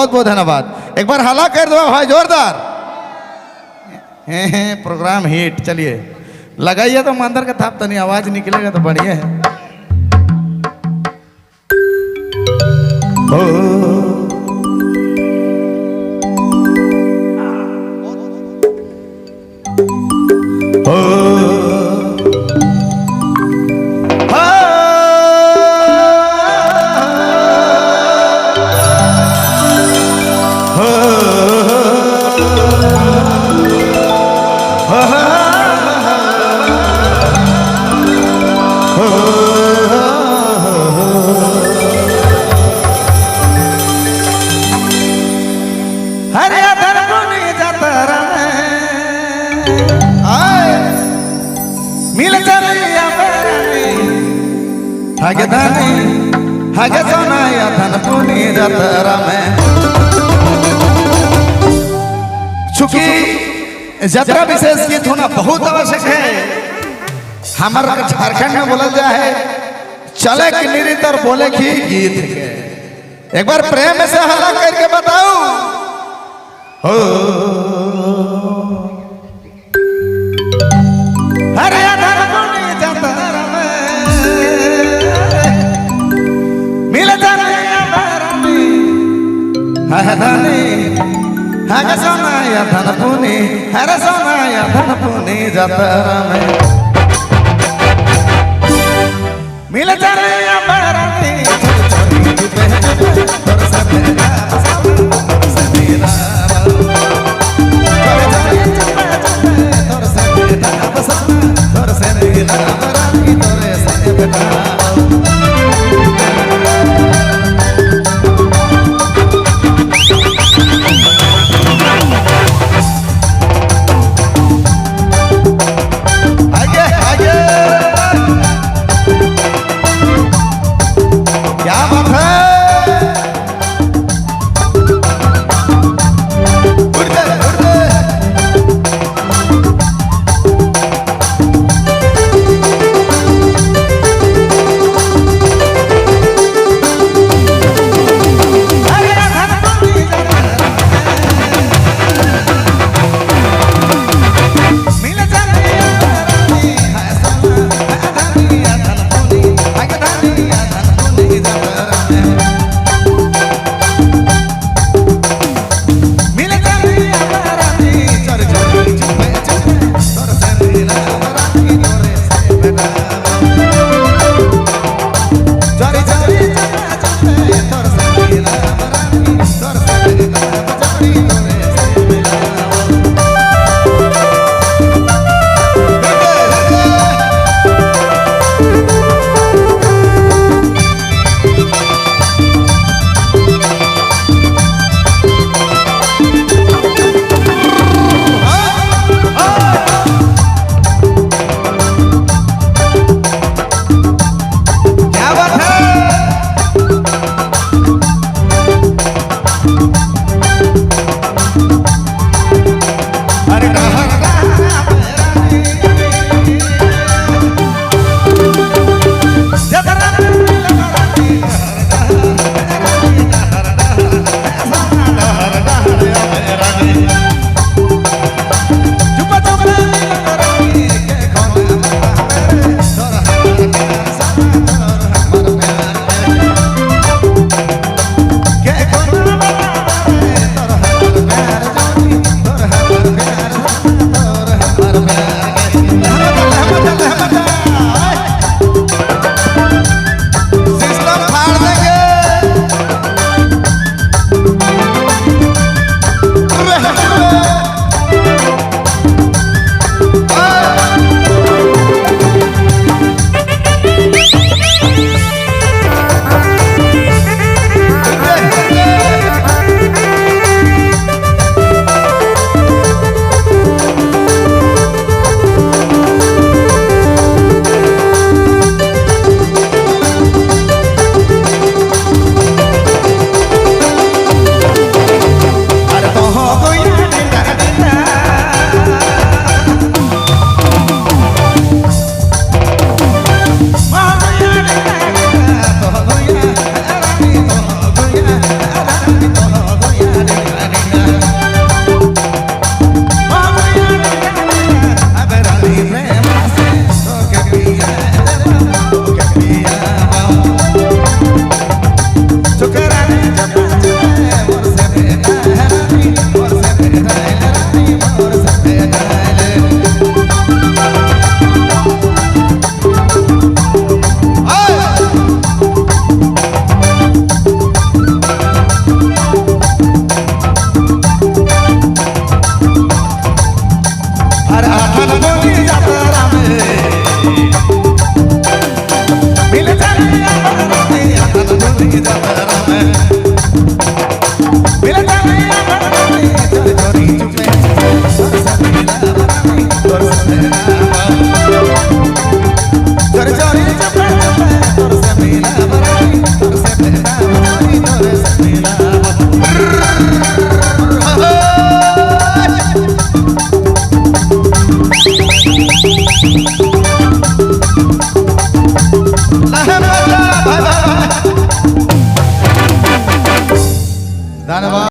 बहुत बहुत धन्यवाद। एक बार हल्ला कर दो भाई जोरदार। Program hit. चलिए लगाइए तो मंदिर का थाप तो नहीं आवाज निकलेगा तो बढ़िया है। हगे धनी हगे सोनाया धन पुनी जतरा में। चूंकि जतरा विशेष गीत होना बहुत आवश्यक है। हमारे झारखंड में बोला जाए चले कि निरित और बोले की गीत के। एक बार प्रेम से हल्ला करके बताओ। हो अरे धन पुनी जतरा में हगे सोनाया धन पुनी हरे सोनाया धन पुनी जतरा में मिल जाने या बरानी